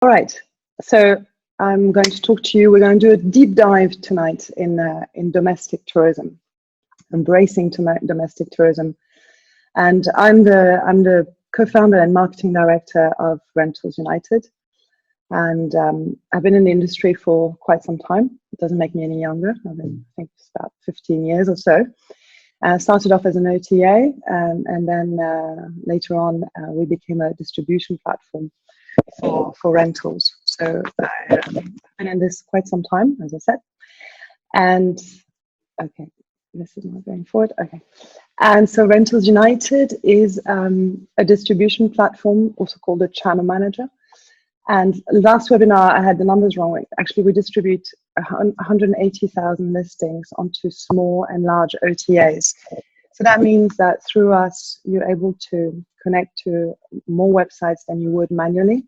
All right, so I'm going to talk to you. We're going to do a deep dive tonight in domestic tourism, embracing domestic tourism. And I'm the co-founder and marketing director of Rentals United. And I've been in the industry for quite some time. It doesn't make me any younger. I've been, I think, it's about 15 years or so. Started off as an OTA, and then later on, we became a distribution platform for rentals. So I've been in this quite some time, as I said. And okay, this is not going forward. Okay. And so Rentals United is a distribution platform, also called a channel manager. And last webinar, I had the numbers wrong. Actually, we distribute 180,000 listings onto small and large OTAs. So that means that through us, you're able to connect to more websites than you would manually.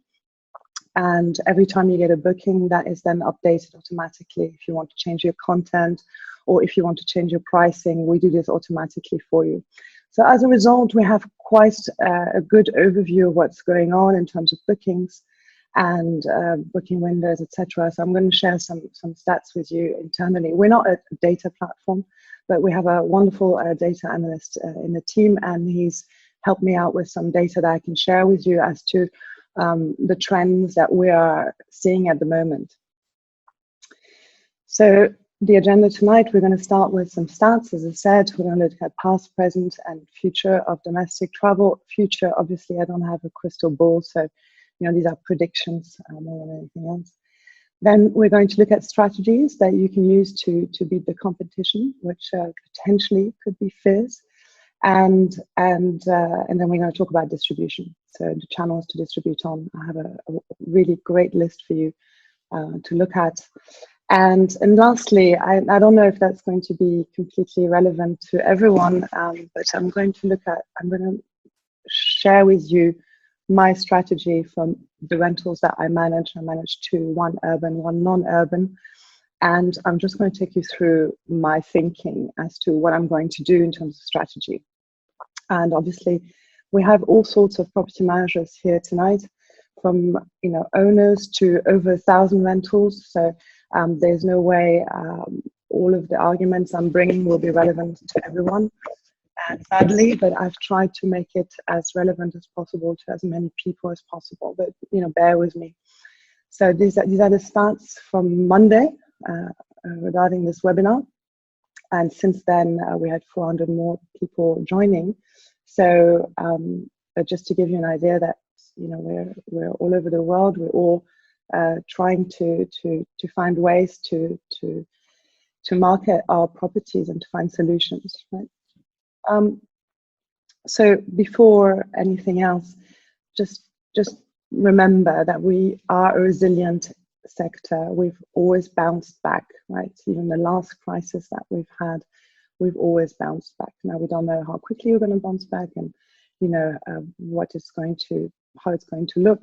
And every time you get a booking, that is then updated automatically. If you want to change your content or if you want to change your pricing, we do this automatically for you. So as a result, we have quite a good overview of what's going on in terms of bookings and booking windows, etc. So I'm going to share some stats with you internally. We're not a data platform, but we have a wonderful data analyst in the team, and he's helped me out with some data that I can share with you as to the trends that we are seeing at the moment. So the agenda tonight, we're going to start with some stats. As I said, we're going to look at past, present, and future of domestic travel. Future, obviously, I don't have a crystal ball, so these are predictions more than anything else. Then we're going to look at strategies that you can use to beat the competition, which potentially could be fears. And then we're going to talk about distribution. So the channels to distribute on. I have a really great list for you to look at. And lastly, I don't know if that's going to be completely relevant to everyone, but I'm going to share with you my strategy from the rentals that I manage. I manage two, one urban, one non-urban. And I'm just going to take you through my thinking as to what I'm going to do in terms of strategy. And obviously, we have all sorts of property managers here tonight, from owners to over 1,000 rentals. So there's no way all of the arguments I'm bringing will be relevant to everyone. And sadly, but I've tried to make it as relevant as possible to as many people as possible. But bear with me. So these are the stats from Monday regarding this webinar. And since then, we had 400 more people joining. So just to give you an idea that we're all over the world. We're all trying to find ways to market our properties and to find solutions. Right. So before anything else, just remember that we are a resilient sector. We've always bounced back, right? Even the last crisis that we've had, we've always bounced back. Now we don't know how quickly we're going to bounce back, and how it's going to look.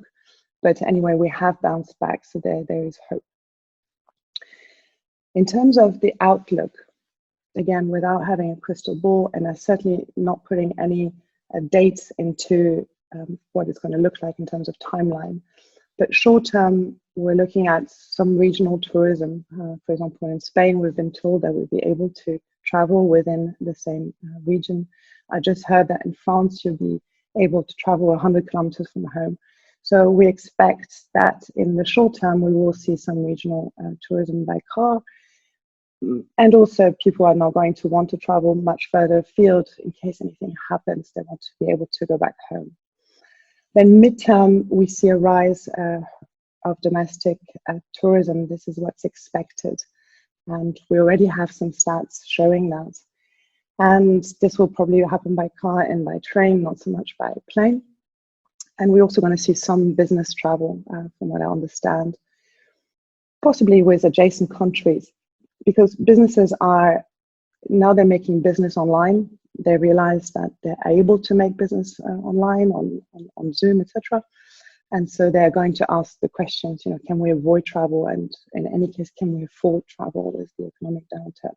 But anyway, we have bounced back, so there is hope. In terms of the outlook, again, without having a crystal ball, and certainly not putting any dates into what it's going to look like in terms of timeline. But short term, we're looking at some regional tourism. For example, in Spain, we've been told that we'll be able to travel within the same region. I just heard that in France, you'll be able to travel 100 kilometers from home. So we expect that in the short term, we will see some regional tourism by car. And also, people are not going to want to travel much further afield in case anything happens. They want to be able to go back home. Then midterm, we see a rise of domestic tourism. This is what's expected. And we already have some stats showing that. And this will probably happen by car and by train, not so much by plane. And we're also going to see some business travel, from what I understand, possibly with adjacent countries. Because businesses now they're making business online. They realize that they're able to make business online on Zoom, etc. And so they're going to ask the questions, can we avoid travel? And in any case, can we afford travel with the economic downturn?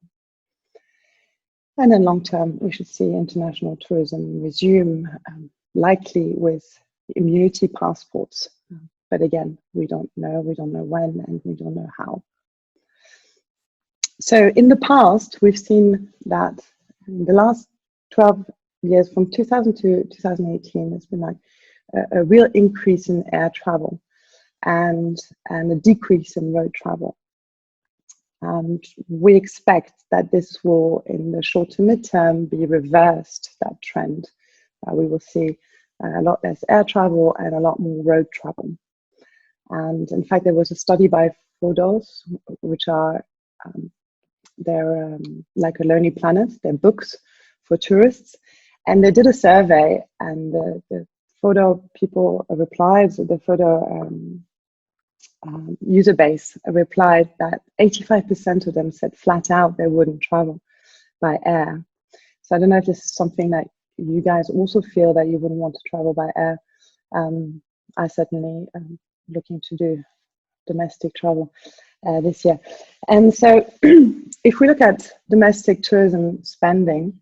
And then long term, we should see international tourism resume, likely with immunity passports. But again, we don't know when, and we don't know how. So in the past, we've seen that in the last 12 years, from 2000 to 2018, there's been like a real increase in air travel and a decrease in road travel. And we expect that this will, in the short to mid-term, be reversed, that trend. We will see a lot less air travel and a lot more road travel. And in fact, there was a study by Phodos, which are they're like a Lonely Planet. They're books for tourists, and they did a survey, and the photo people replied. The photo user base replied that 85% of them said flat out they wouldn't travel by air. So I don't know if this is something that you guys also feel that you wouldn't want to travel by air. I certainly am looking to do domestic travel this year. And so if we look at domestic tourism spending,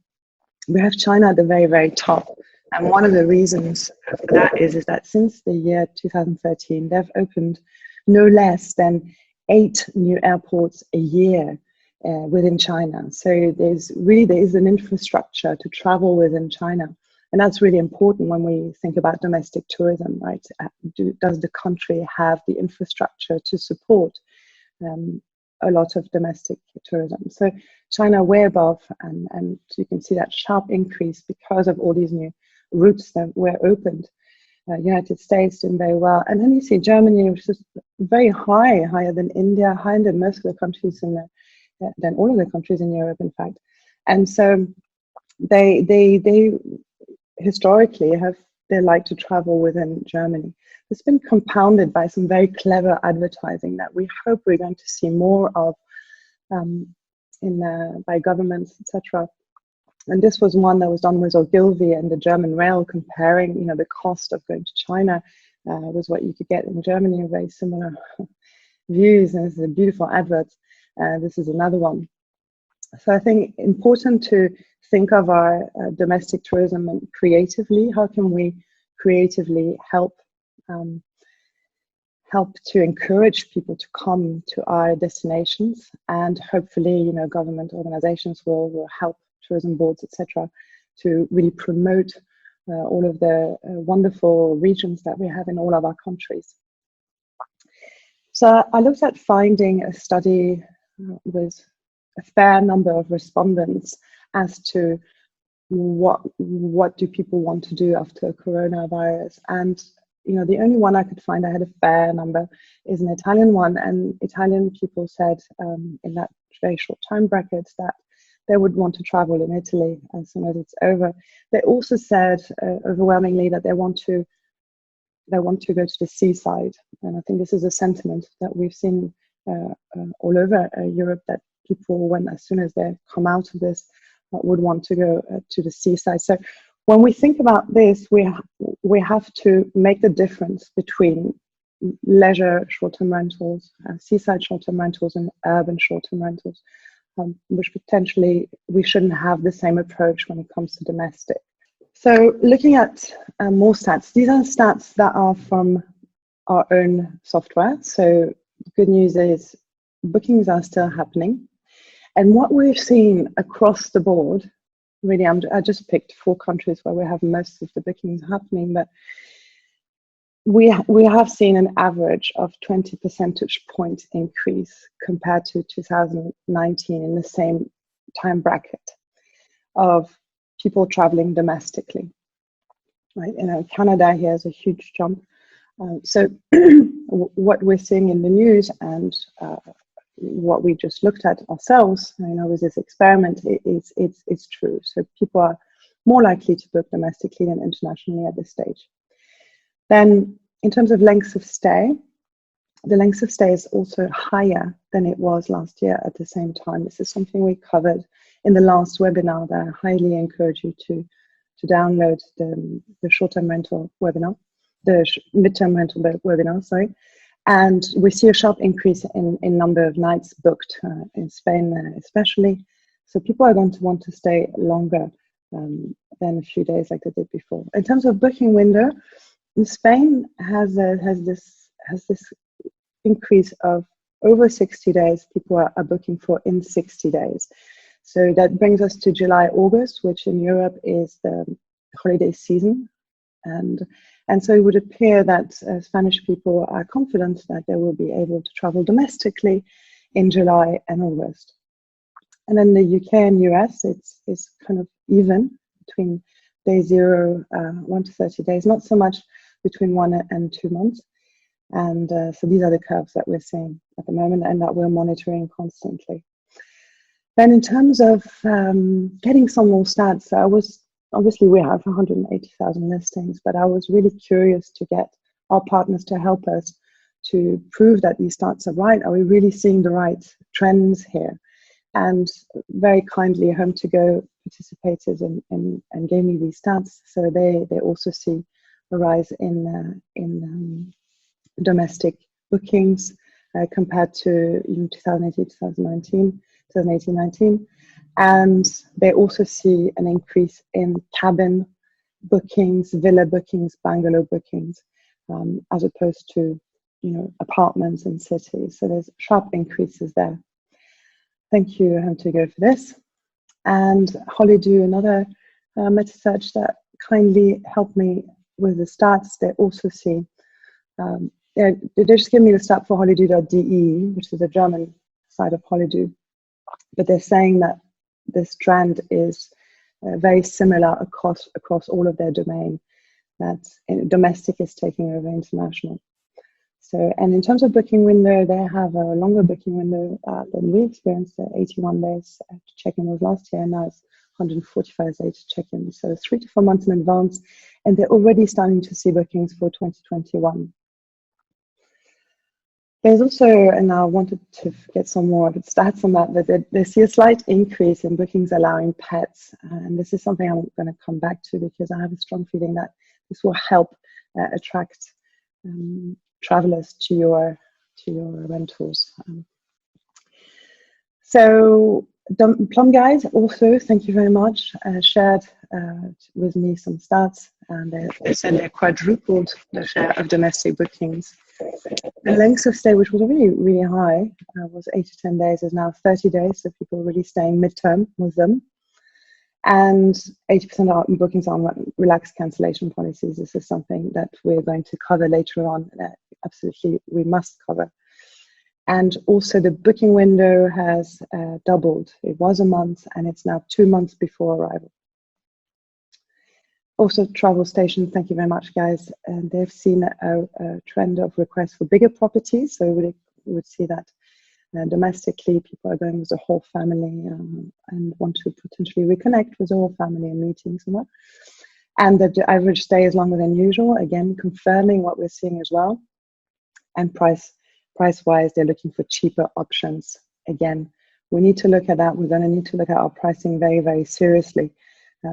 we have China at the very, very top. And one of the reasons for that is that since the year 2013, they've opened no less than 8 new airports a year within China. So there is an infrastructure to travel within China. And that's really important when we think about domestic tourism, right? Does the country have the infrastructure to support a lot of domestic tourism? So China way above, and you can see that sharp increase because of all these new routes that were opened. United States doing very well. And then you see Germany, which is very high, higher than India, higher than most of the countries than all of the countries in Europe, in fact. And so they historically they like to travel within Germany. It's been compounded by some very clever advertising that we hope we're going to see more of by governments, etc. And this was one that was done with Ogilvy and the German Rail, comparing, the cost of going to China was what you could get in Germany, very similar views, and this is a beautiful advert. This is another one. So I think important to think of our domestic tourism creatively. How can we creatively help to encourage people to come to our destinations, and hopefully, government organizations will help tourism boards, etc., to really promote all of the wonderful regions that we have in all of our countries. So I looked at finding a study with a fair number of respondents as to what do people want to do after coronavirus. And the only one I could find I had a fair number is an Italian one, and Italian people said in that very short time bracket that they would want to travel in Italy as soon as it's over. They also said overwhelmingly that they want to go to the seaside, and I think this is a sentiment that we've seen all over Europe, that people, as soon as they come out of this, would want to go to the seaside. So when we think about this, we have to make the difference between leisure short-term rentals, seaside short-term rentals, and urban short-term rentals. Which potentially we shouldn't have the same approach when it comes to domestic. So looking at more stats, these are stats that are from our own software. So the good news is bookings are still happening. And what we've seen across the board, really, I just picked 4 countries where we have most of the bookings happening, but we have seen an average of 20 percentage point increase compared to 2019 in the same time bracket of people traveling domestically, right? Canada here is a huge jump. So what we're seeing in the news and what we just looked at ourselves, with this experiment, it's true. So people are more likely to book domestically than internationally at this stage. Then, in terms of lengths of stay, the length of stay is also higher than it was last year at the same time. This is something we covered in the last webinar that I highly encourage you to download, the short-term rental webinar, the mid-term rental webinar, sorry. And we see a sharp increase in number of nights booked in Spain especially. So people are going to want to stay longer than a few days like they did before. In terms of booking window, Spain has this has this increase of over 60 days. People are booking for in 60 days. So that brings us to July, August, which in Europe is the holiday season. And so it would appear that Spanish people are confident that they will be able to travel domestically in July and August. And then the UK and US, it's kind of even between day 0, 1 to 30 days, not so much between 1 and 2 months. And so these are the curves that we're seeing at the moment and that we're monitoring constantly. Then in terms of getting some more stats, so obviously we have 180,000 listings, but I was really curious to get our partners to help us to prove that these stats are right. Are we really seeing the right trends here? And very kindly, HomeToGo participated and gave me these stats. So they also see a rise in domestic bookings compared to 2018, 2019. And they also see an increase in cabin bookings, villa bookings, bungalow bookings, as opposed to apartments and cities. So there's sharp increases there. Thank you, HomeToGo, for this. And Holido, another meta search that kindly helped me with the stats. They also see, they just give me the stat for holido.de, which is the German side of Holido. But they're saying that this trend is very similar across all of their domain, that domestic is taking over international. So, and in terms of booking window, they have a longer booking window than we experienced. 81 days to check-in was last year, and now it's 145 days to check-in. So 3 to 4 months in advance, and they're already starting to see bookings for 2021. There's also, and I wanted to get some more stats on that, but they see a slight increase in bookings allowing pets. And this is something I'm going to come back to because I have a strong feeling that this will help attract travelers to your rentals. So Plum Guide also, thank you very much, shared with me some stats, and they said they quadrupled the share of domestic bookings. The length of stay, which was really, really high, was 8 to 10 days, is now 30 days, so people are really staying midterm with them. And 80% of bookings are on relaxed cancellation policies. This is something that we're going to cover later on. Absolutely, we must cover. And also the booking window has doubled. It was a month and it's now 2 months before arrival. Also, travel stations, thank you very much, guys. And they've seen a trend of requests for bigger properties. So we would see that domestically, people are going with the whole family and want to potentially reconnect with the whole family and meeting somewhere. And the average stay is longer than usual, again, confirming what we're seeing as well. And price-wise, they're looking for cheaper options. Again, we need to look at that. We're going to need to look at our pricing very, very seriously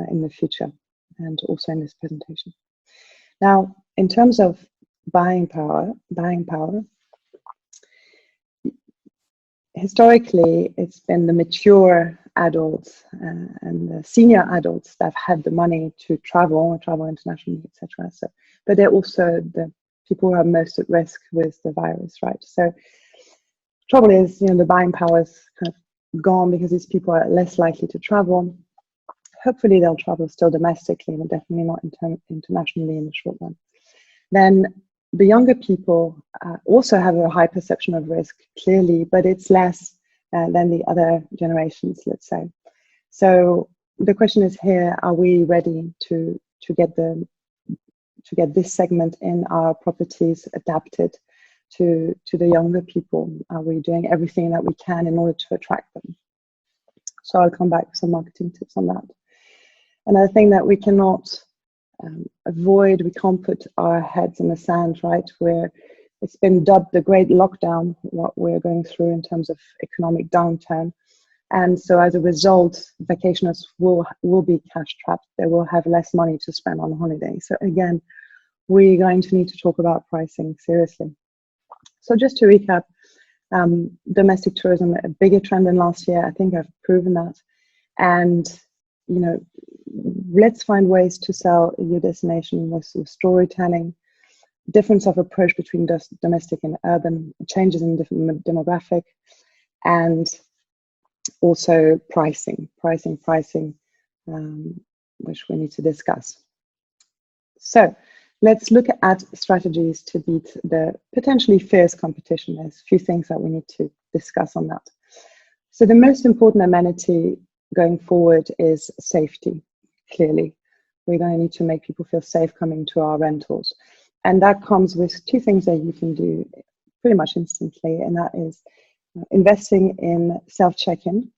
in the future and also in this presentation. Now, in terms of buying power, historically, it's been the mature adults and the senior adults that have had the money to travel internationally, etc. So, but they're also the people who are most at risk with the virus, right? So, trouble is, the buying power is kind of gone because these people are less likely to travel. Hopefully, they'll travel still domestically, but definitely not internationally in the short run. Then the younger people also have a high perception of risk, clearly, but it's less than the other generations, let's say. So the question is here: are we ready to get this segment in our properties adapted to the younger people? Are we doing everything that we can in order to attract them? So I'll come back with some marketing tips on that. Another thing that we cannot avoid, we can't put our heads in the sand, right? Where it's been dubbed the great lockdown, what we're going through in terms of economic downturn. And so as a result, vacationers will be cash trapped. They will have less money to spend on holiday. So again, we're going to need to talk about pricing seriously. So just to recap, domestic tourism, a bigger trend than last year. I think I've proven that. And, let's find ways to sell your destination with storytelling, difference of approach between domestic and urban, changes in different demographic, and also pricing, which we need to discuss. So let's look at strategies to beat the potentially fierce competition. There's a few things that we need to discuss on that. So the most important amenity going forward is safety, clearly. We're going to need to make people feel safe coming to our rentals. And that comes with two things that you can do pretty much instantly, and that is investing in self-check-in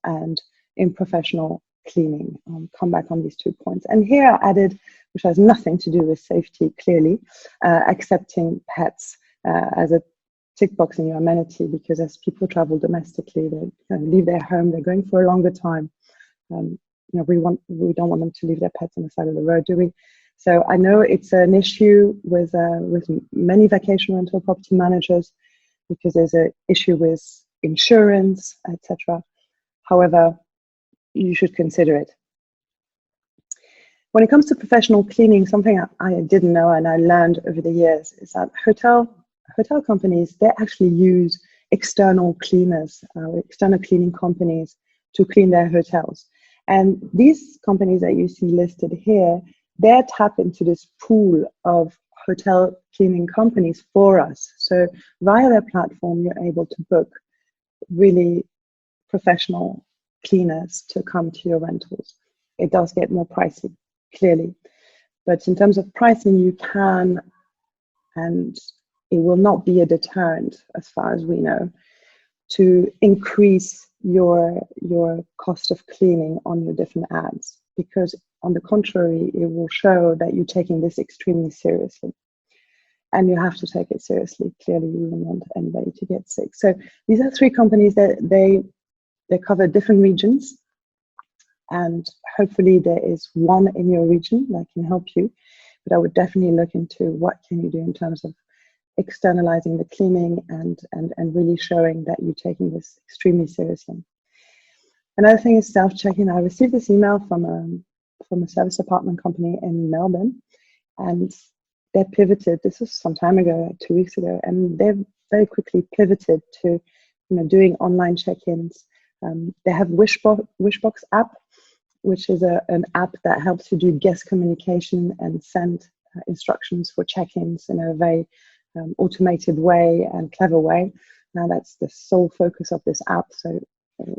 and in professional cleaning. Come back on these 2 points. And here I added, which has nothing to do with safety, clearly, accepting pets as a tick box in your amenity, because as people travel domestically, they kind of leave their home, they're going for a longer time. We don't want them to leave their pets on the side of the road, do we? So I know it's an issue with many vacation rental property managers, because there's an issue with insurance, etc. However, you should consider it. When it comes to professional cleaning, something I didn't know and I learned over the years is that hotel companies, they actually use external cleaners, external cleaning companies to clean their hotels. And these companies that you see listed here, they tap into this pool of hotel cleaning companies for us. So via their platform, you're able to book really professional cleaners to come to your rentals. It does get more pricey, clearly. But in terms of pricing, you can, and it will not be a deterrent, as far as we know, to increase your cost of cleaning on your different ads, because on the contrary, it will show that you're taking this extremely seriously. And you have to take it seriously. Clearly, you don't want anybody to get sick. So these are 3 companies that they cover different regions, and hopefully there is one in your region that can help you. But I would definitely look into what can you do in terms of externalizing the cleaning and really showing that you're taking this extremely seriously. Another thing is self-check-in. I received this email from a service apartment company in Melbourne, and they pivoted. This was some time ago, 2 weeks ago, and they've very quickly pivoted to doing online check-ins. They have Wishbox app, which is an app that helps you do guest communication and send instructions for check-ins in a very automated way and clever way. Now that's the sole focus of this app, so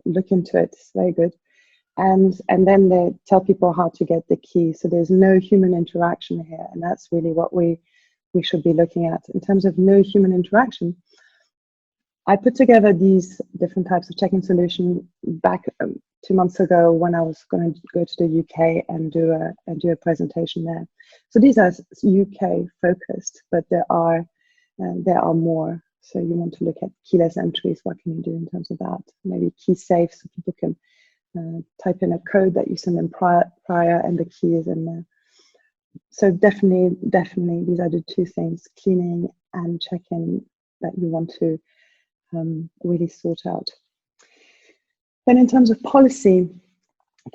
look into it. It's very good. And then they tell people how to get the key. So there's no human interaction here, and that's really what we should be looking at. In terms of no human interaction, I put together these different types of check-in solution back 2 months ago when I was going to go to the UK and do a presentation there. So these are UK focused, but there are more. So you want to look at keyless entries. What can you do in terms of that? Maybe key safe, so people can type in a code that you send them prior, and the key is in there. So definitely, these are the 2 things: cleaning and check-in, that you want to really sort out. Then in terms of policy,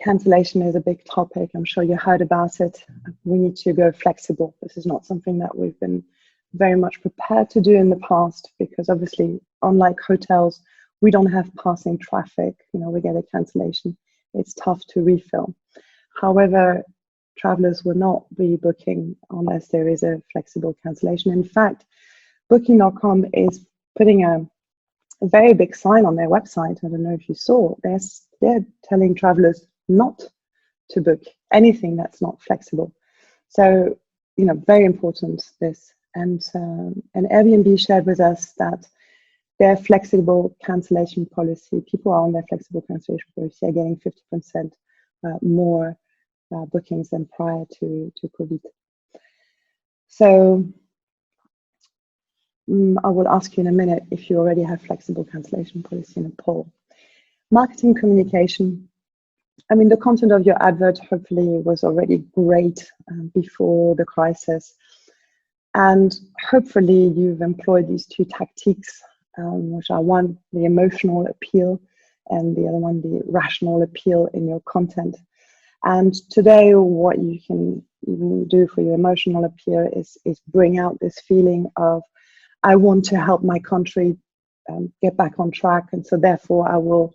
cancellation is a big topic. I'm sure you heard about it. We need to go flexible. This is not something that we've been very much prepared to do in the past, because obviously, unlike hotels, we don't have passing traffic. We get a cancellation. It's tough to refill. However, travelers will not be booking unless there is a flexible cancellation. In fact, Booking.com is putting a very big sign on their website. I don't know if you saw. They're telling travelers not to book anything that's not flexible. So, very important, this. And Airbnb shared with us that their flexible cancellation policy, people are on their flexible cancellation policy are getting 50% more bookings than prior to COVID. So I will ask you in a minute if you already have flexible cancellation policy in a poll. Marketing communication. I mean, the content of your advert hopefully was already great before the crisis. And hopefully you've employed these 2 tactics, which are one, the emotional appeal, and the other one, the rational appeal in your content. And today, what you can even do for your emotional appeal is bring out this feeling of, I want to help my country get back on track, and so therefore I will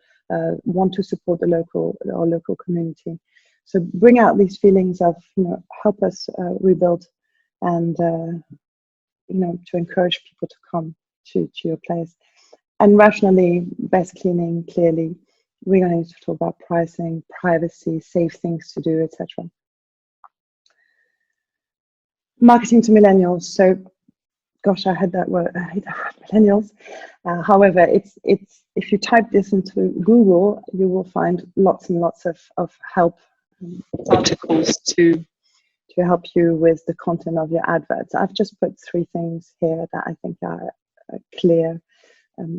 want to support the local community. So bring out these feelings of, help us rebuild, and to encourage people to come to your place. And rationally, best cleaning, clearly, we're going to need to talk about pricing, privacy, safe things to do, etc. Marketing to millennials. So, gosh, I hate that word, millennials. However, it's if you type this into Google, you will find lots and lots of help articles to help you with the content of your adverts. I've just put 3 things here that I think are clear.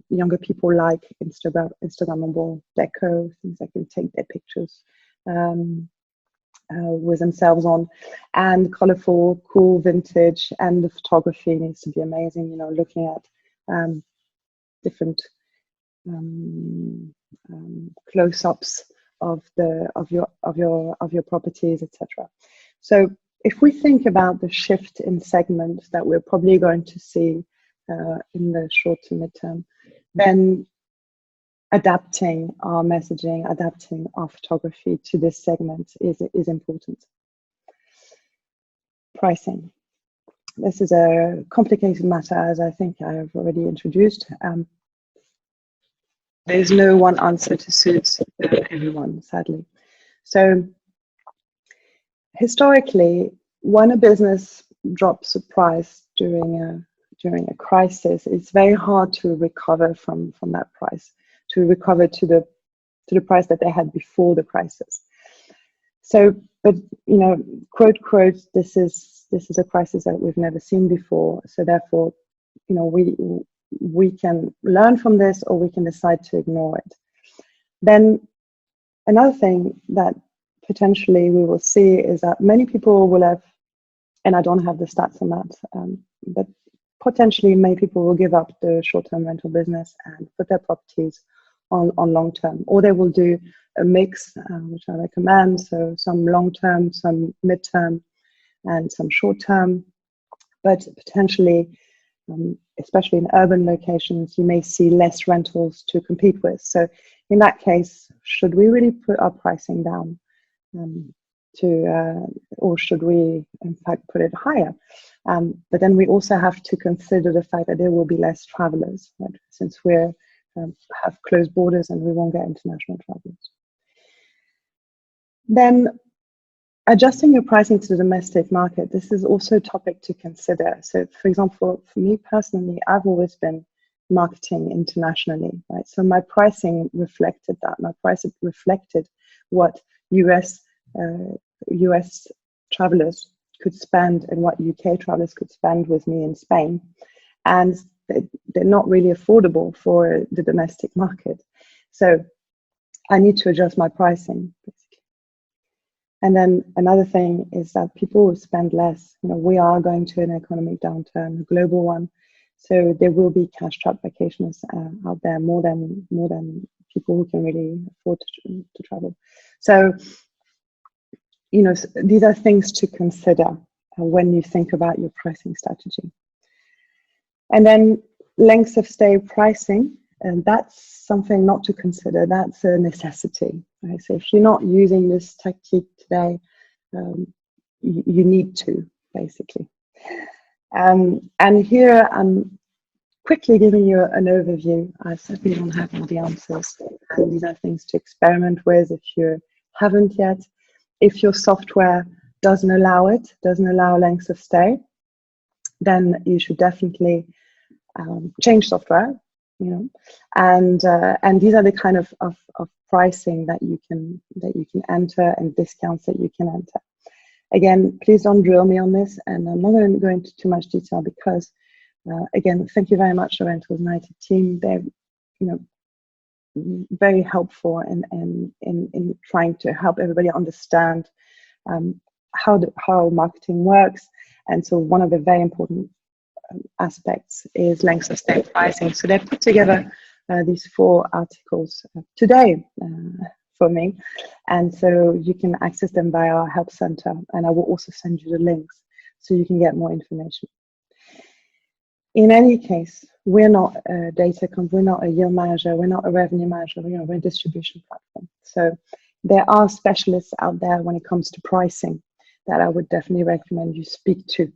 Younger people like Instagrammable deco, things that can take their pictures with themselves on, and colorful, cool, vintage, and the photography needs to be amazing. Looking at different close-ups of your properties, etc. So if we think about the shift in segment that we're probably going to see in the short to midterm, then adapting our messaging, adapting our photography to this segment is important. Pricing. This is a complicated matter, as I think I've already introduced. There's no one answer to suit everyone, sadly. So historically, when a business drops a price during a crisis, it's very hard to recover from that price, to recover to the price that they had before the crisis. So, but quote, this is a crisis that we've never seen before. So therefore, we can learn from this, or we can decide to ignore it. Then another thing that potentially we will see is that many people will have, and I don't have the stats on that, but potentially many people will give up the short-term rental business and put their properties on long-term, or they will do a mix, which I recommend. So some long-term, some mid-term, and some short-term, but potentially, especially in urban locations, you may see less rentals to compete with. So in that case, should we really put our pricing down or should we in fact put it higher? But then we also have to consider the fact that there will be less travelers, right? Since we have closed borders and we won't get international travelers. Then adjusting your pricing to the domestic market, this is also a topic to consider. So for example, for me personally, I've always been marketing internationally, right? So my pricing reflected that. My pricing reflected what US travelers could spend and what UK travelers could spend with me in Spain. And they're not really affordable for the domestic market. So I need to adjust my pricing, basically. And then another thing is that people will spend less. We are going to an economic downturn, a global one. So there will be cash-strapped vacationers out there, more than people who can really afford to travel. So, these are things to consider when you think about your pricing strategy. And then lengths of stay pricing, and that's something not to consider. That's a necessity. Right? So if you're not using this tactic today, you need to, basically. And here I'm quickly giving you an overview. I certainly don't have all the answers. And these are things to experiment with if you haven't yet. If your software doesn't allow lengths of stay, then you should definitely change software, and these are the kind of pricing that you can enter, and discounts that you can enter. Again, please don't drill me on this, and I'm not going to go into too much detail because, again, thank you very much, the Rentals United team. They're, very helpful in trying to help everybody understand how marketing works. And so one of the very important aspects is lengths of stay pricing. So they put together these 4 articles today, for me. And so you can access them via our help center. And I will also send you the links so you can get more information. In any case, we're not a data company, we're not a yield manager, we're not a revenue manager, we're a distribution platform. So there are specialists out there when it comes to pricing that I would definitely recommend you speak to.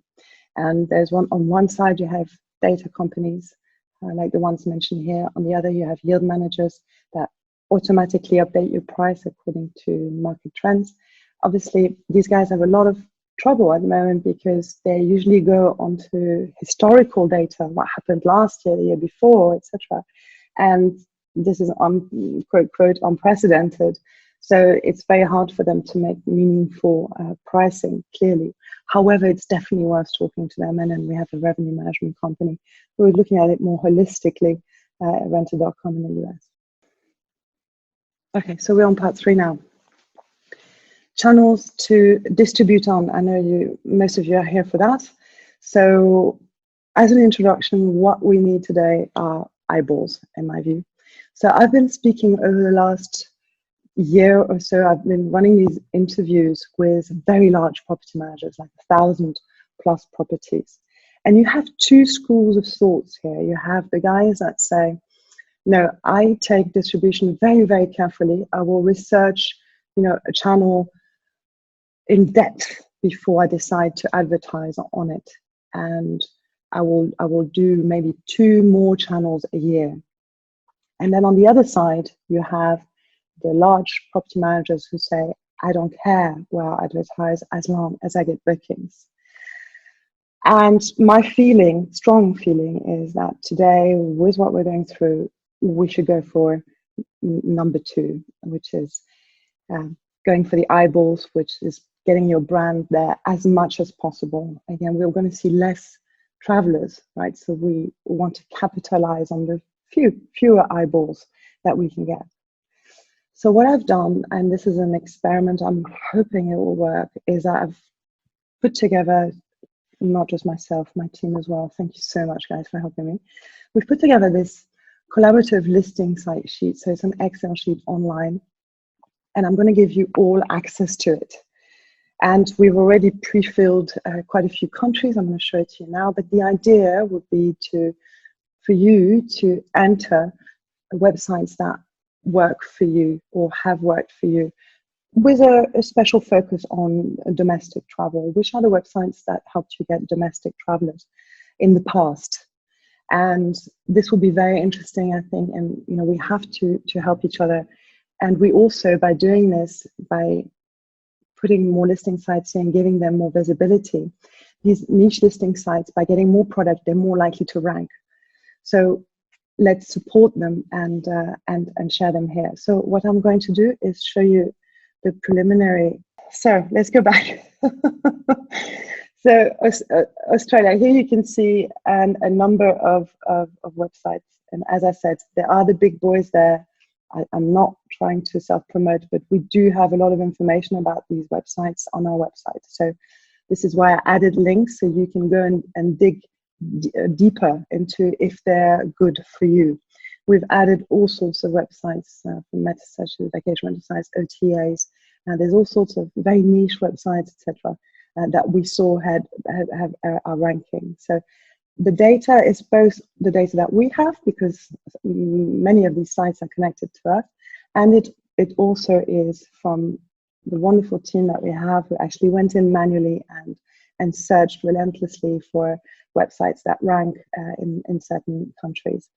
And there's on one side, you have data companies, like the ones mentioned here. On the other, you have yield managers that automatically update your price according to market trends. Obviously, these guys have a lot of trouble at the moment because they usually go onto historical data, what happened last year, the year before, etc. And this is quote quote unprecedented. So it's very hard for them to make meaningful pricing, clearly. However, it's definitely worth talking to them. And then we have a revenue management company who are looking at it more holistically at Renter.com in the US. Okay, so we're on part 3 now. Channels to distribute on. I know most of you are here for that. So as an introduction, what we need today are eyeballs, in my view. So I've been speaking over the last year or so. I've been running these interviews with very large property managers, like 1,000+ properties. And you have 2 schools of thoughts here. You have the guys that say, no, I take distribution very, very carefully. I will research, a channel in depth before I decide to advertise on it. And I will do maybe 2 more channels a year. And then on the other side, you have the large property managers who say, I don't care where I advertise as long as I get bookings. And my strong feeling is that today, with what we're going through, we should go for number 2, which is going for the eyeballs, which is getting your brand there as much as possible. Again, we're going to see less travelers, right? So we want to capitalize on the fewer eyeballs that we can get. So what I've done, and this is an experiment, I'm hoping it will work, is that I've put together, not just myself, my team as well. Thank you so much, guys, for helping me. We've put together this collaborative listing site sheet. So it's an Excel sheet online, and I'm going to give you all access to it. And we've already pre-filled quite a few countries. I'm going to show it to you now. But the idea would be for you to enter websites that work for you or have worked for you, with a special focus on domestic travel. Which are the websites that helped you get domestic travelers in the past? And this will be very interesting, I think. And we have to help each other. And we also, by doing this, by putting more listing sites in, giving them more visibility, these niche listing sites, by getting more product, they're more likely to rank. So let's support them and share them here. So what I'm going to do is show you the preliminary. So let's go back. So Australia, here you can see a number of websites. And as I said, there are the big boys there. I'm not trying to self-promote, but we do have a lot of information about these websites on our website. So this is why I added links, so you can go and dig deeper into if they're good for you. We've added all sorts of websites from meta such as vacation rental sites, OTAs. There's all sorts of very niche websites, etc., that we saw have our ranking. So the data is both the data that we have, because many of these sites are connected to us, and it also is from the wonderful team that we have, who actually went in manually and searched relentlessly for websites that rank in certain countries.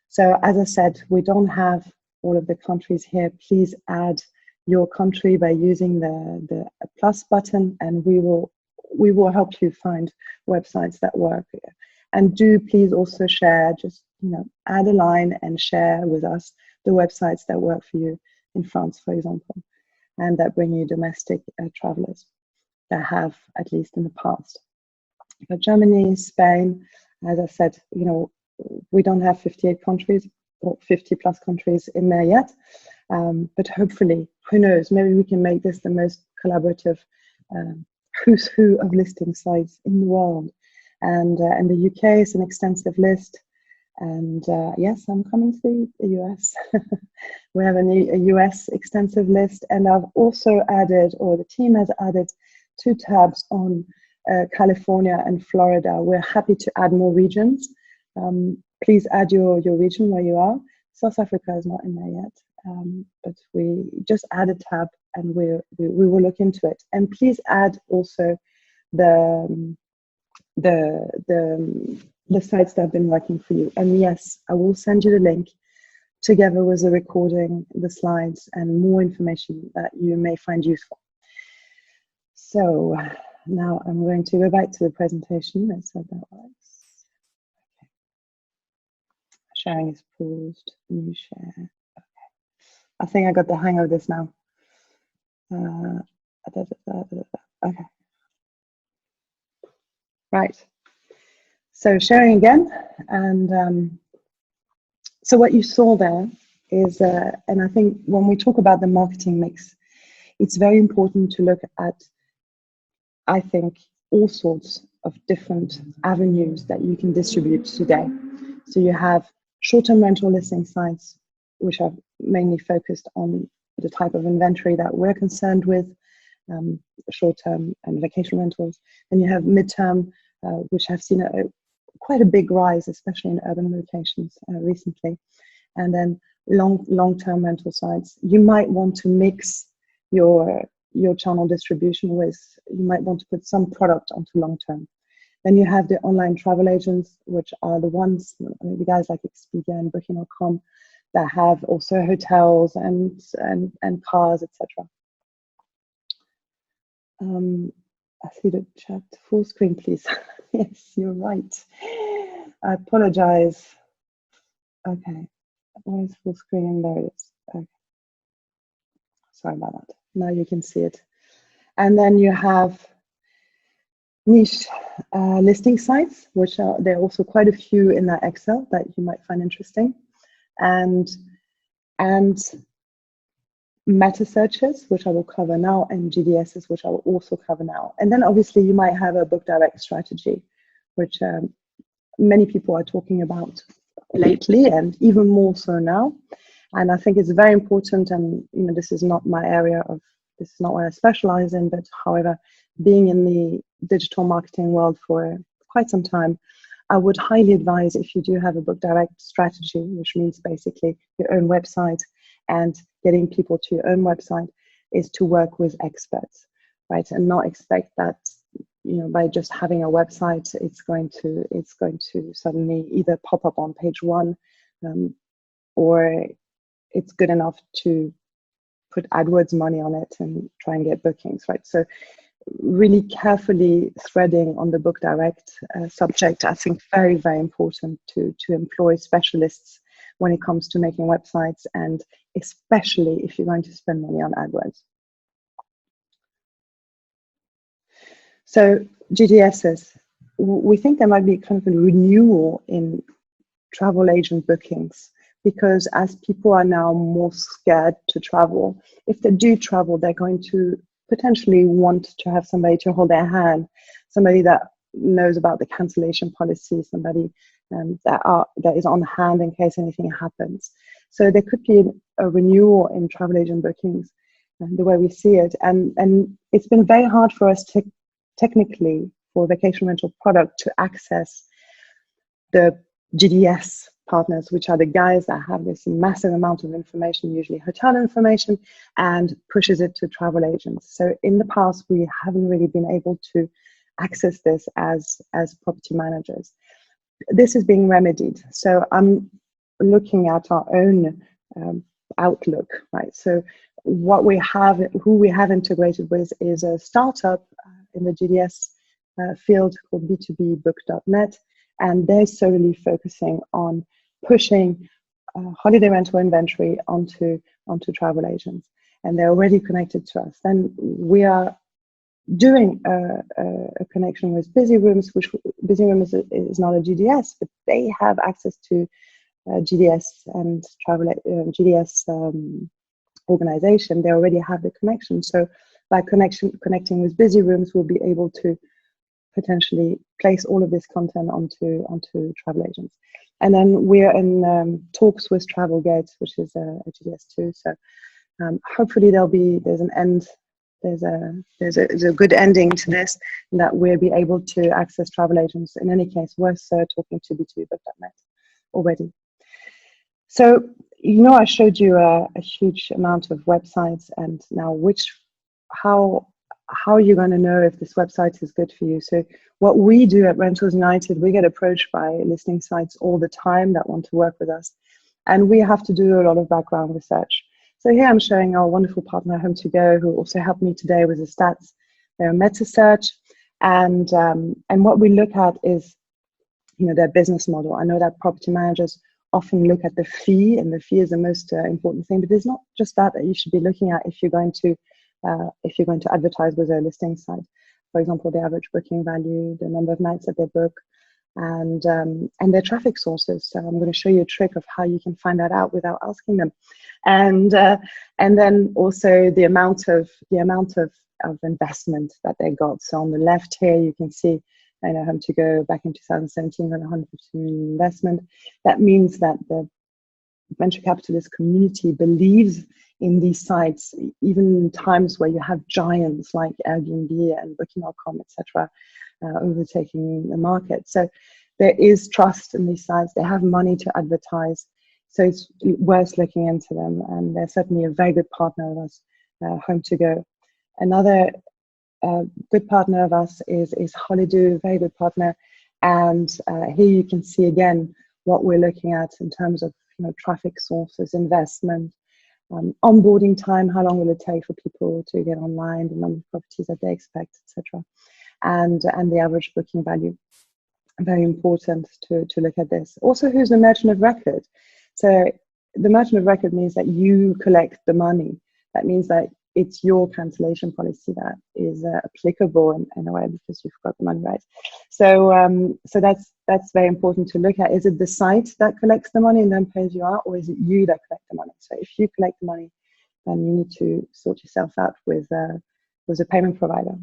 So as I said, we don't have all of the countries here. Please add your country by using the plus button, and we will help you find websites that work. And do please also share, just add a line and share with us the websites that work for you in France, for example, and that bring you domestic travelers, that have, at least in the past. But Germany, Spain, as I said, we don't have 58 countries or 50+ countries in there yet. But hopefully, who knows, maybe we can make this the most collaborative who's who of listing sites in the world. And the UK is an extensive list. And yes, I'm coming to the US. We have a US extensive list, and I've also added, or the team has added, 2 tabs on California and Florida. We're happy to add more regions. Please add your region where you are. South Africa is not in there yet, but we just add a tab, and we will look into it. And please add also the sites that have been working for you. And yes, I will send you the link together with the recording, the slides, and more information that you may find useful. So now I'm going to go back to the presentation. Let's hope that works. Okay. Sharing is paused. New share. Okay. I think I got the hang of this now. Okay. Right. So sharing again, and so what you saw there is, and I think when we talk about the marketing mix, it's very important to look at, I think, all sorts of different avenues that you can distribute today. So you have short-term rental listing sites, which are mainly focused on the type of inventory that we're concerned with, short-term and vacation rentals. Then you have mid-term, which have seen quite a big rise, especially in urban locations recently. And then long-term rental sites. You might want to mix your channel distribution with, you might want to put some product onto long-term. Then you have the online travel agents, which are the ones, the guys like Expedia and Booking.com, that have also hotels and cars, etc. I see the chat. Full screen, please. Yes, you're right. I apologize. Okay, where is full screen? There it is. Okay. Sorry about that. Now you can see it. And then you have niche listing sites, which are, there are also quite a few in that Excel that you might find interesting. And meta searches, which I will cover now, and GDSs, which I will also cover now. And then obviously you might have a book direct strategy, which many people are talking about lately, and even more so now. And I think it's very important, and this is not my area of, this is not what I specialize in, but however, being in the digital marketing world for quite some time, I would highly advise, if you do have a book direct strategy, which means basically your own website and getting people to your own website, is to work with experts, right? And not expect that, by just having a website, it's going to suddenly either pop up on page 1, or it's good enough to put AdWords money on it and try and get bookings, right? So really carefully threading on the book direct subject, I think very, very important to employ specialists when it comes to making websites, and especially if you're going to spend money on AdWords. So GDSs, we think there might be kind of a renewal in travel agent bookings, because as people are now more scared to travel, if they do travel, they're going to potentially want to have somebody to hold their hand, somebody that knows about the cancellation policy, somebody that is on hand in case anything happens. So there could be a renewal in travel agent bookings, the way we see it. And it's been very hard for us to technically, for a vacation rental product, to access the GDS partners, which are the guys that have this massive amount of information, usually hotel information, and pushes it to travel agents. So in the past, we haven't really been able to access this as property managers. This is being remedied. So I'm looking at our own outlook, right? So what we have, who we have integrated with, is a startup in the GDS field called B2BBook.net, and they're solely focusing on pushing holiday rental inventory onto travel agents, and they're already connected to us. Then we are doing a connection with Busy Rooms, which Busy Rooms is not a GDS, but they have access to GDS and travel GDS organization. They already have the connection. So by connecting with Busy Rooms, we'll be able to potentially place all of this content onto travel agents. And then we're in talks with Travelgate, which is a GDS2. So hopefully there's an end. There's a good ending to this, and that we'll be able to access travel agents. In any case, worth talking to b2book.net already. So, I showed you a huge amount of websites, and now how are you going to know if this website is good for you? So what we do at Rentals United, we get approached by listing sites all the time that want to work with us, and we have to do a lot of background research. So here I'm showing our wonderful partner Home2Go, who also helped me today with the stats. They're a meta search, and what we look at is, their business model. I know that property managers often look at the fee, and the fee is the most important thing. But there's not just that you should be looking at if you're going to advertise with a listing site. For example, the average booking value, the number of nights that they book, and their traffic sources. So I'm going to show you a trick of how you can find that out without asking them, and then also the amount of investment that they got. So on the left here, you can see, Home2Go back in 2017 on 150 million investment. That means that the venture capitalist community believes in these sites, even in times where you have giants like Airbnb and Booking.com, etc., overtaking the market. So there is trust in these sites. They have money to advertise, so it's worth looking into them. And they're certainly a very good partner of us, Home2Go. Another good partner of us is Holido, very good partner. And here you can see again what we're looking at in terms of traffic sources, investment, onboarding time, how long will it take for people to get online, the number of properties that they expect, etc., and the average booking value. Very important to look at this. Also, who's the merchant of record? So the merchant of record means that you collect the money. That means that it's your cancellation policy that is applicable in a way, because you've got the money, right? So so that's very important to look at. Is it the site that collects the money and then pays you out, or is it you that collect the money? So if you collect the money, then you need to sort yourself out with a payment provider.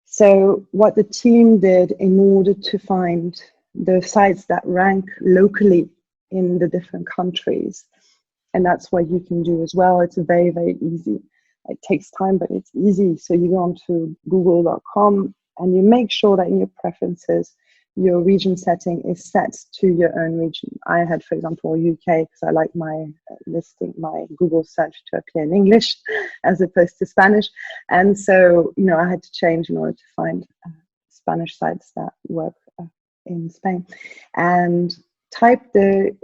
So what the team did in order to find the sites that rank locally in the different countries, and that's what you can do as well. It's very, very easy. It takes time, but it's easy. So you go onto google.com and you make sure that in your preferences, your region setting is set to your own region. I had, for example, UK, because I like my my Google search to appear in English as opposed to Spanish. And so, I had to change in order to find Spanish sites that work in Spain. And type in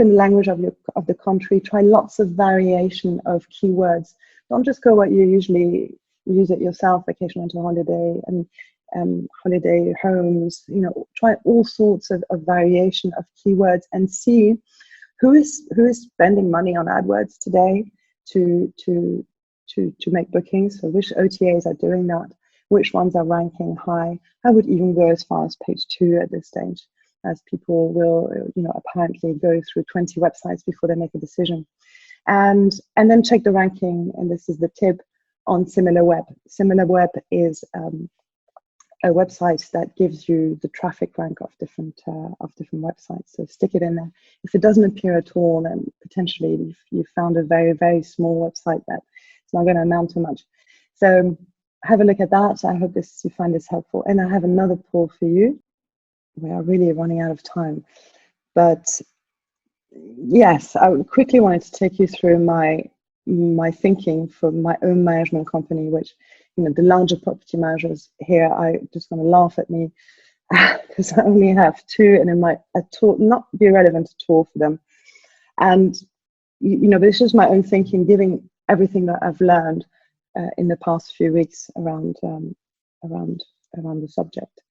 the language of the country. Try lots of variation of keywords. Don't just go what you usually use it yourself, vacation rental holiday, and holiday homes. Try all sorts of variation of keywords and see who is spending money on AdWords today to make bookings. So which OTAs are doing that? Which ones are ranking high? I would even go as far as page 2 at this stage, as people will, apparently go through 20 websites before they make a decision. And then check the ranking, and this is the tip, on SimilarWeb. SimilarWeb is a website that gives you the traffic rank of different websites. So stick it in there. If it doesn't appear at all, then potentially you've found a very, very small website that it's not going to amount to much. So have a look at that. I hope you find this helpful. And I have another poll for you. We are really running out of time, but yes, I quickly wanted to take you through my thinking for my own management company, which, the larger property managers here are just going to laugh at me because I only have 2, and it might not be relevant at all for them. And but it's just my own thinking, giving everything that I've learned in the past few weeks around the subject.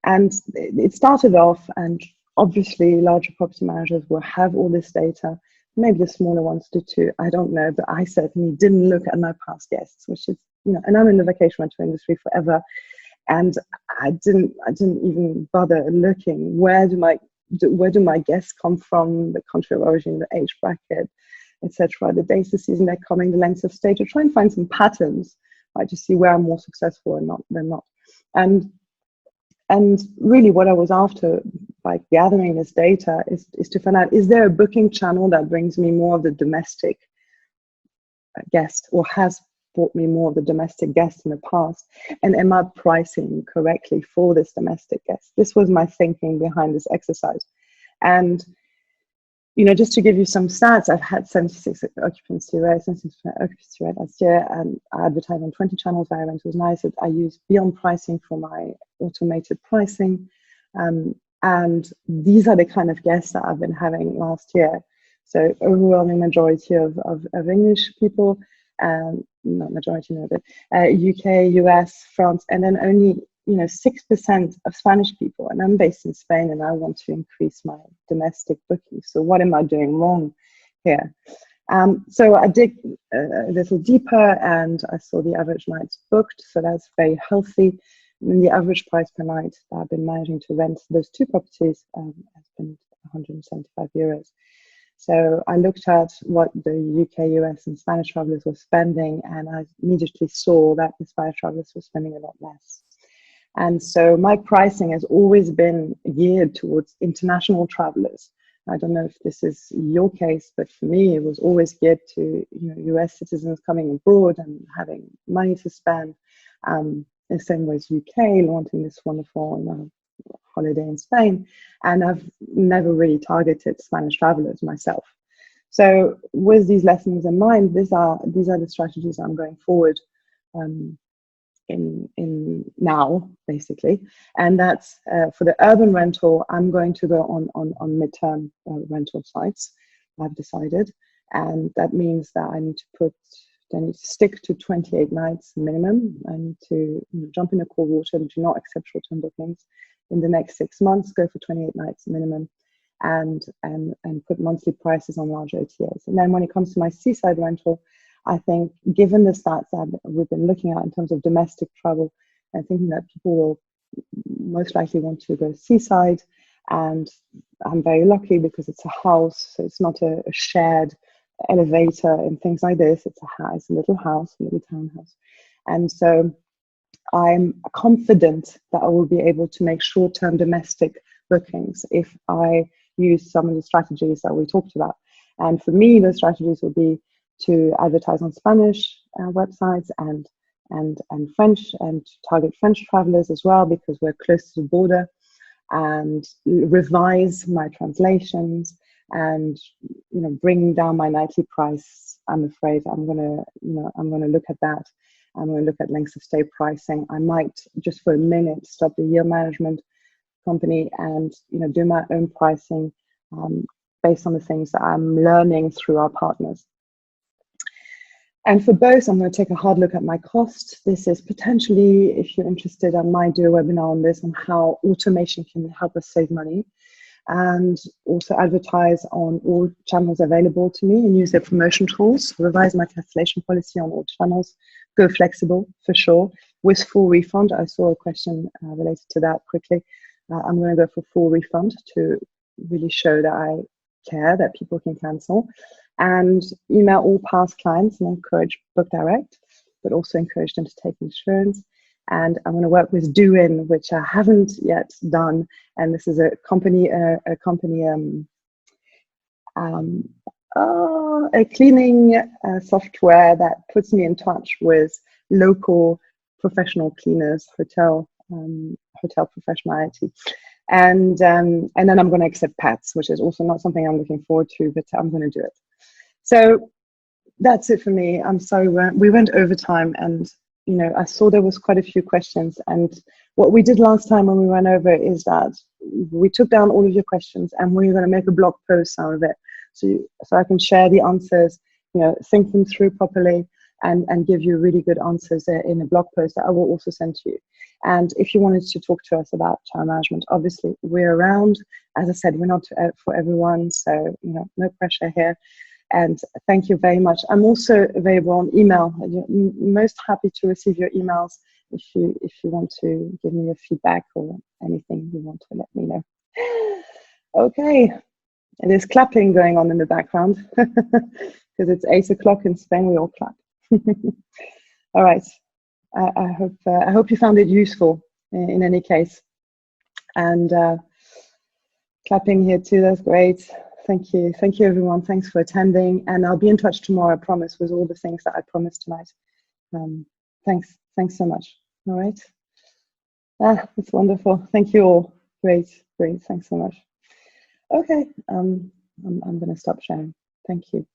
And it started off, and obviously larger property managers will have all this data. Maybe the smaller ones do too, I don't know, but I certainly didn't look at my past guests, which is, and I'm in the vacation rental industry forever, and I didn't even bother looking. Where do my guests come from, the country of origin, the age bracket, etc., the days of season they're coming, the length of stay, to try and find some patterns, right, to see where I'm more successful and not than not. And really what I was after by gathering this data is to find out, is there a booking channel that brings me more of the domestic guest, or has brought me more of the domestic guests in the past, and am I pricing correctly for this domestic guest? This was my thinking behind this exercise. And just to give you some stats, I've had 76 occupancy rate last year, and I advertise on 20 channels. It was nice that I use Beyond Pricing for my automated pricing. And these are the kind of guests that I've been having last year. So overwhelming majority of English people, not majority, no, but UK, US, France, and then only 6% of Spanish people. And I'm based in Spain, and I want to increase my domestic bookings. So what am I doing wrong here? So I dig a little deeper, and I saw the average nights booked. So that's very healthy. And the average price per night that I've been managing to rent those two properties has been 175 euros. So I looked at what the UK, US, and Spanish travelers were spending, and I immediately saw that the Spanish travelers were spending a lot less. And so my pricing has always been geared towards international travelers. I don't know if this is your case, but for me, it was always geared to US citizens coming abroad and having money to spend. In the same way as UK, wanting this wonderful holiday in Spain. And I've never really targeted Spanish travelers myself. So with these lessons in mind, these are the strategies I'm going forward in now, basically. And that's for the urban rental, I'm going to go on midterm rental sites, I've decided. And that means that I need to stick to 28 nights minimum. I need to jump in a cold water, do not accept short-term bookings. In the next 6 months, go for 28 nights minimum, and put monthly prices on large OTAs. And then when it comes to my seaside rental, I think, given the stats that we've been looking at in terms of domestic travel, and thinking that people will most likely want to go seaside, and I'm very lucky because it's a house, so it's not a shared elevator and things like this. It's a little house, a little townhouse, and so I'm confident that I will be able to make short-term domestic bookings if I use some of the strategies that we talked about. And for me, those strategies will be to advertise on Spanish websites and French, and target French travelers as well, because we're close to the border, and revise my translations and bring down my nightly price. I'm afraid I'm gonna look at that. I'm going to look at lengths of stay pricing. I might just for a minute stop the yield management company and do my own pricing based on the things that I'm learning through our partners. And for both, I'm going to take a hard look at my cost. This is potentially, if you're interested, I might do a webinar on this, on how automation can help us save money, and also advertise on all channels available to me and use their promotion tools, revise my cancellation policy on all channels, go flexible for sure, with full refund. I saw a question related to that quickly. I'm going to go for full refund to really show that I care, that people can cancel, and email all past clients and encourage book direct, but also encourage them to take insurance. And I'm going to work with Doin, which I haven't yet done. And this is a company, a cleaning software that puts me in touch with local professional cleaners, hotel professionality. And then I'm going to accept pets, which is also not something I'm looking forward to, but I'm going to do it. So that's it for me. I'm sorry, we went over time, and I saw there was quite a few questions. And what we did last time when we went over is that we took down all of your questions, and we're going to make a blog post out of it, so I can share the answers, think them through properly, and give you really good answers in a blog post that I will also send to you. And if you wanted to talk to us about time management, obviously we're around. As I said, we're not for everyone, so no pressure here. And thank you very much. I'm also available on email. I'm most happy to receive your emails if you want to give me your feedback or anything you want to let me know. Okay, there's clapping going on in the background because it's 8 o'clock in Spain. We all clap. All right. I hope you found it useful in any case. And Clapping here too, that's great. Thank you. Thank you, everyone. Thanks for attending. And I'll be in touch tomorrow, I promise, with all the things that I promised tonight. Thanks. Thanks so much. All right. That's wonderful. Thank you all. Great. Great. Thanks so much. Okay. I'm going to stop sharing. Thank you.